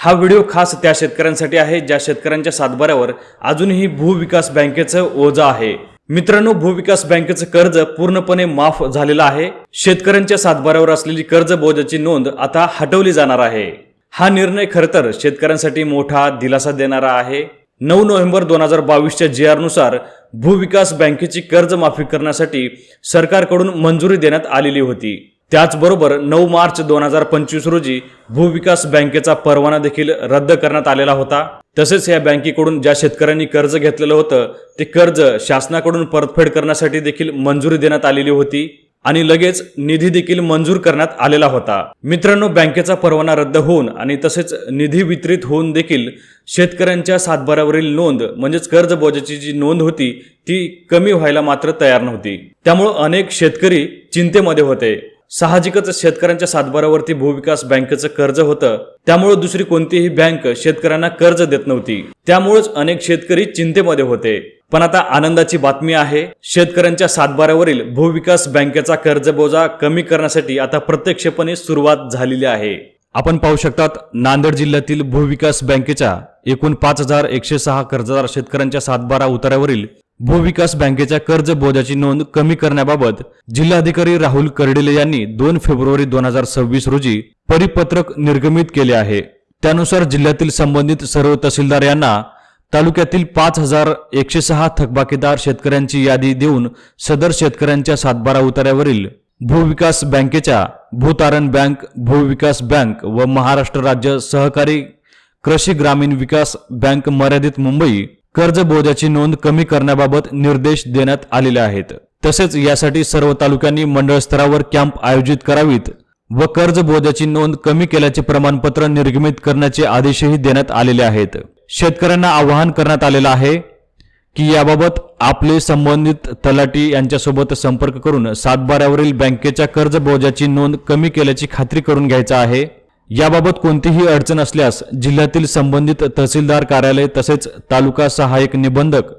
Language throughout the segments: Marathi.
हा व्हिडिओ खास त्या शेतकऱ्यांसाठी आहे ज्या शेतकऱ्यांच्या सातबाऱ्यावर अजूनही भूविकास बँकेचं ओझं आहे। मित्रांनो, भूविकास बँकेचं कर्ज पूर्णपणे माफ झालेलं आहे। शेतकऱ्यांच्या सातबाऱ्यावर असलेली कर्ज बोजाची नोंद आता हटवली जाणार आहे। हा निर्णय खरं तर शेतकऱ्यांसाठी मोठा दिलासा देणारा आहे। 9 नोव्हेंबर 2022च्या GR नुसार भूविकास बँकेची कर्जमाफी करण्यासाठी सरकारकडून मंजुरी देण्यात आलेली होती। त्याचबरोबर 9 मार्च 2025 रोजी भूविकास बँकेचा परवाना देखील रद्द करण्यात आलेला होता। तसेच या बँकेकडून ज्या शेतकऱ्यांनी कर्ज घेतलेलं होतं ते कर्ज शासनाकडून परतफेड करण्यासाठी देखील मंजुरी देण्यात आलेली होती आणि लगेच निधी देखील मंजूर करण्यात आलेला होता। मित्रांनो, बँकेचा परवाना रद्द होऊन आणि तसेच निधी वितरित होऊन देखील शेतकऱ्यांच्या सातबाऱ्यावरील नोंद म्हणजेच कर्ज बोजाची जी नोंद होती ती कमी व्हायला मात्र तयार नव्हती। त्यामुळे अनेक शेतकरी चिंतेमध्ये होते। साहजिकच शेतकऱ्यांच्या सातबाऱ्यावरती भूविकास बँकेचं कर्ज होतं, त्यामुळे दुसरी कोणतीही बँक शेतकऱ्यांना कर्ज देत नव्हती। त्यामुळेच अनेक शेतकरी चिंतेमध्ये होते। पण आता आनंदाची बातमी आहे, शेतकऱ्यांच्या सातबाऱ्यावरील भूविकास बँकेचा कर्जबोजा कमी करण्यासाठी आता प्रत्यक्षपणे सुरुवात झालेली आहे। आपण पाहू शकतात, नांदेड जिल्ह्यातील भूविकास बँकेच्या एकूण 5106 कर्जदार शेतकऱ्यांच्या सातबारा उतार्यावरील भूविकास बँकेच्या कर्ज बोजाची नोंद कमी करण्याबाबत जिल्हाधिकारी राहुल कर्डिले यांनी 2 फेब्रुवारी 2026 रोजी परिपत्रक निर्गमित केले आहे। त्यानुसार जिल्ह्यातील संबंधित सर्व तहसीलदार यांना तालुक्यातील 5106 थकबाकीदार शेतकऱ्यांची यादी देऊन सदर शेतकऱ्यांच्या सातबारा उतार्यावरील भूविकास बँकेच्या भूतारण बँक, भूविकास बँक व महाराष्ट्र राज्य सहकारी कृषी ग्रामीण विकास बँक मर्यादित मुंबई कर्ज बोजाची नोंद कमी करण्याबाबत निर्देश देण्यात आलेले आहेत। तसेच यासाठी सर्व तालुक्यांनी मंडळ स्तरावर कॅम्प आयोजित करावीत व कर्ज बोजाची नोंद कमी केल्याचे प्रमाणपत्र निर्गमित करण्याचे आदेशही देण्यात आलेले आहेत। शेतकऱ्यांना आवाहन करण्यात आलेलं आहे की याबाबत आपले संबंधित तलाठी यांच्यासोबत संपर्क करून सातबाऱ्यावरील बँकेच्या कर्ज बोजाची नोंद कमी केल्याची खात्री करून घ्यायचा आहे। याबाबत कोणतीही अडचण असल्यास जिल्ह्यातील संबंधित तहसीलदार कार्यालय तसेच तालुका सहाय्यक निबंधक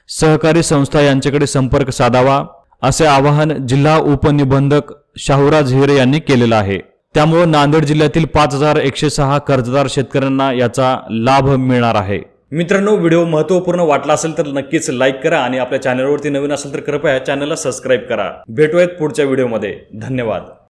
सहकारी संस्था यांच्याकडे संपर्क साधावा, असे आवाहन जिल्हा उपनिबंधक शाहूराज हिरे यांनी केलेलं आहे। त्यामुळे नांदेड जिल्ह्यातील 5106 कर्जदार शेतकऱ्यांना याचा लाभ मिळणार आहे। मित्रांनो, व्हिडिओ महत्त्वपूर्ण वाटला असेल तर नक्कीच लाईक करा आणि आपल्या चॅनलवरती नवीन असेल तर कृपया चॅनलला सबस्क्राईब करा। भेटूयात पुढच्या व्हिडिओमध्ये। धन्यवाद।